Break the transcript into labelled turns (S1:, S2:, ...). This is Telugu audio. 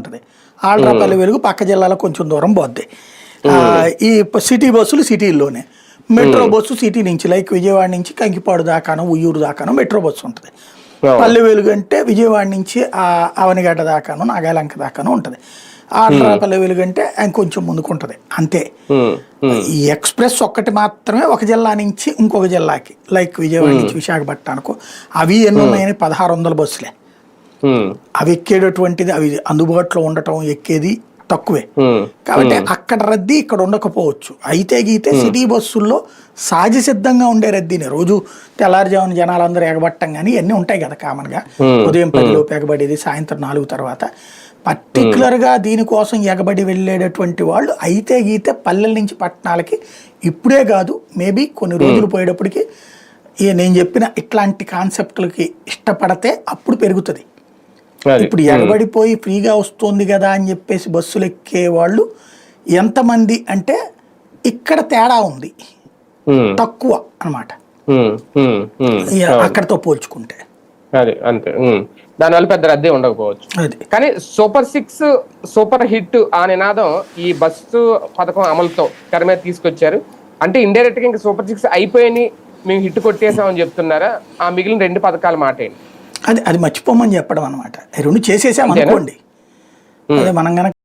S1: ఉంటుంది. ఆల్ట్రాపల్లి వెలుగు పక్క జిల్లాలో కొంచెం దూరం పోద్ది. ఈ సిటీ బస్సులు సిటీల్లోనే, మెట్రో బస్సు సిటీ నుంచి లైక్ విజయవాడ నుంచి కంకిపాడు దాకానో ఉయ్యూరు దాకానో మెట్రో బస్సు ఉంటుంది. పల్లె వెలుగు అంటే విజయవాడ నుంచి అవనిగడ్డ దాకానో నాగాలంక దాకానో ఉంటుంది. ఆంధ్రపల్లి వెలుగు అంటే ఇంకొంచెం ముందుకు ఉంటుంది అంతే. ఈ ఎక్స్ప్రెస్ ఒక్కటి మాత్రమే ఒక జిల్లా నుంచి ఇంకొక జిల్లాకి, లైక్ విజయవాడ నుంచి విశాఖపట్నానికి. అవి ఎన్ని ఉన్నాయని 1600 బస్సులే. అవి ఎక్కేటటువంటిది, అవి అందుబాటులో ఉండటం ఎక్కేది తక్కువే. కాబట్టి అక్కడ రద్దీ ఇక్కడ ఉండకపోవచ్చు. అయితే గీతే సిటీ బస్సుల్లో సహజ సిద్ధంగా ఉండే రద్దీని రోజు తెల్లారుజామున జనాలందరూ ఎగబట్టం కానీ ఇవన్నీ ఉంటాయి కదా కామన్గా. ఉదయం 10 లోపు ఎగబడేది, సాయంత్రం 4 తర్వాత. పర్టికులర్గా దీనికోసం ఎగబడి వెళ్ళేటటువంటి వాళ్ళు అయితే గీతే పల్లెల నుంచి పట్టణాలకి ఇప్పుడే కాదు, మేబీ కొన్ని రోజులు పోయేటప్పటికి నేను చెప్పిన ఇట్లాంటి కాన్సెప్ట్లకి ఇష్టపడితే అప్పుడు పెరుగుతుంది. ఇప్పుడు ఎగబడిపోయి ఫ్రీగా వస్తుంది కదా అని చెప్పేసి బస్సులు ఎక్కే వాళ్ళు ఎంతమంది అంటే ఇక్కడ తేడా ఉంది, తక్కువ అన్నమాట అక్కడతో పోల్చుకుంటే.
S2: అది అంతే. దానివల్ల పెద్ద రద్దీ ఉండకపోవచ్చు. కానీ సూపర్ 6 సూపర్ హిట్ ఆ నినాదం ఈ బస్సు పథకం అమలుతో తెర మీద తీసుకొచ్చారు. అంటే ఇండైరెక్ట్ గా ఇంకా సూపర్ 6 అయిపోయి మేము హిట్ కొట్టేసామని చెప్తున్నారా? ఆ మిగిలిన 2 పథకాలు మాట ఏంటి?
S1: అది మర్చిపోమని చెప్పడం అనమాట. 2 చేసేసాం అనుకోండి, అదే మనం కనుక